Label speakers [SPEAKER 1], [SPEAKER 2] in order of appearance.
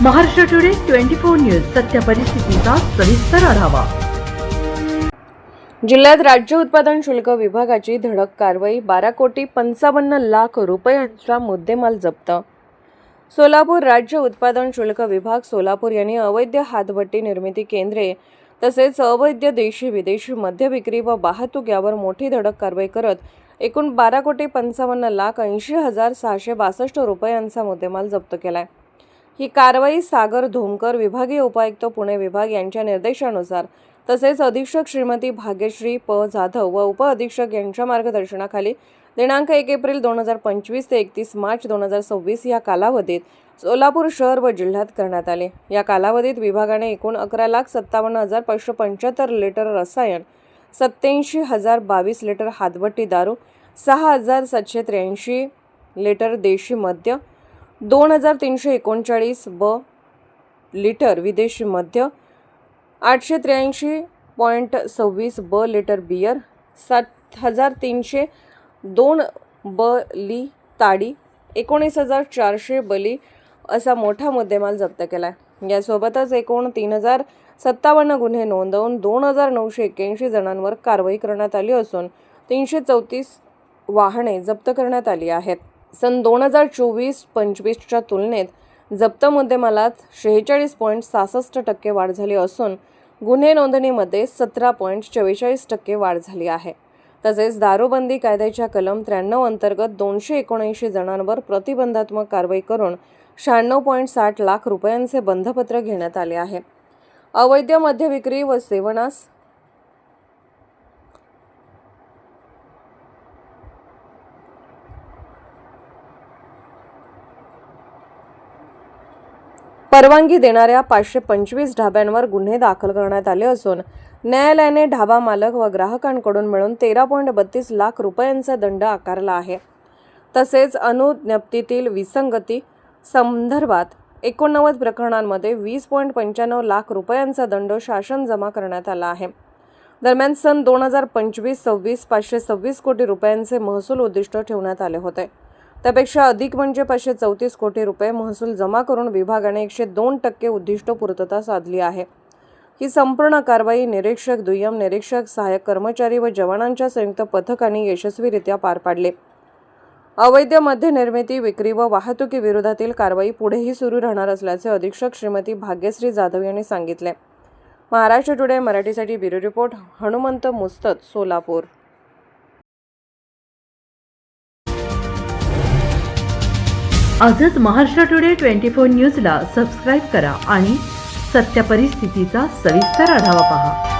[SPEAKER 1] Maharashtra today 24 news सत्य परिस्थितीचा सविस्तर आढावा।
[SPEAKER 2] जिल्ह्यात राज्य उत्पादन शुल्क विभागाची धडक कारवाई, 12,55,00,000 रुपयांचा मुद्देमाल जप्त। सोलापूर राज्य उत्पादन शुल्क विभाग सोलापूर यांनी अवैध हातभट्टी निर्मिती केंद्रे तसेच अवैध देशी विदेशी मद्य विक्री व वाहतूक यावर मोठी धडक कारवाई करत एकूण 12,55,80,662 रुपयांचा मुद्देमाल जप्त केलाय। ही कारवाई सागर धोमकर, विभागीय उपायुक्त पुणे विभाग यांच्या निर्देशानुसार तसेच अधीक्षक श्रीमती भाग्यश्री प जाधव व उपअधीक्षक यांच्या मार्गदर्शनाखाली दिनांक 1 एप्रिल 2025 ते 31 मार्च 2026 या कालावधीत सोलापूर शहर व जिल्ह्यात करण्यात आले। या कालावधीत विभागाने एकूण 11,57,575 लिटर रसायन, 87,022 लिटर हातभट्टी दारू, 6,783 लिटर देशी मद्य, 2,339 लिटर विदेशी मद्य, 883.26 लिटर बियर, 7,302 बली ताडी, 19,400 बली असा मोठा मुद्देमाल जप्त केलाय। यासोबतच एकूण 3,057 गुन्हे नोंदवून 2,981 जणांवर कारवाई करण्यात आली असून 334 वाहने जप्त करण्यात आली आहेत। सन 2024-25च्या तुलनेत जप्त मुद्देमालात 46.66% वाढ झाली असून गुन्हे नोंदणीमध्ये 17.44% वाढ झाली आहे। तसेच दारूबंदी कायद्याच्या कलम 93 अंतर्गत 279 जणांवर प्रतिबंधात्मक कारवाई करून 96.60 लाख रुपयांचे बंधपत्र घेण्यात आले आहे। अवैध मद्य विक्री व सेवनास परवानगी देणाऱ्या 525 ढाब्यांवर गुन्हे दाखल करण्यात आले असून न्यायालयाने ढाबा मालक व ग्राहकांकडून मिळून 13.32 लाख रुपयांचा दंड आकारला आहे। तसेच अनुज्ञप्तीतील विसंगती संदर्भात 89 प्रकरणांमध्ये 20.95 लाख रुपयांचा दंड शासन जमा करण्यात आला आहे। दरम्यान सन 2025-26 526 कोटी रुपयांचे महसूल उद्दिष्ट ठेवण्यात आले होते। त्यापेक्षा अधिक म्हणजे 534 कोटी रुपये महसूल जमा करून विभागाने 102% उद्दिष्ट पूर्तता साधली आहे। ही संपूर्ण कारवाई निरीक्षक, दुय्यम निरीक्षक, सहाय्यक कर्मचारी व जवानांच्या संयुक्त पथकाने यशस्वीरित्या पार पाडले। अवैध मद्य निर्मिती, विक्री व वाहतुकी विरोधातील कारवाई पुढेही सुरू राहणार असल्याचे अधीक्षक श्रीमती भाग्यश्री जाधव यांनी सांगितले। महाराष्ट्र टुडे मराठीसाठी ब्युरो रिपोर्ट, हनुमंत मुस्तत, सोलापूर।
[SPEAKER 1] आजच महाराष्ट्र टुडे 24 न्यूजला सबस्क्राईब करा आणि सत्य परिस्थितीचा सविस्तर आढावा पहा।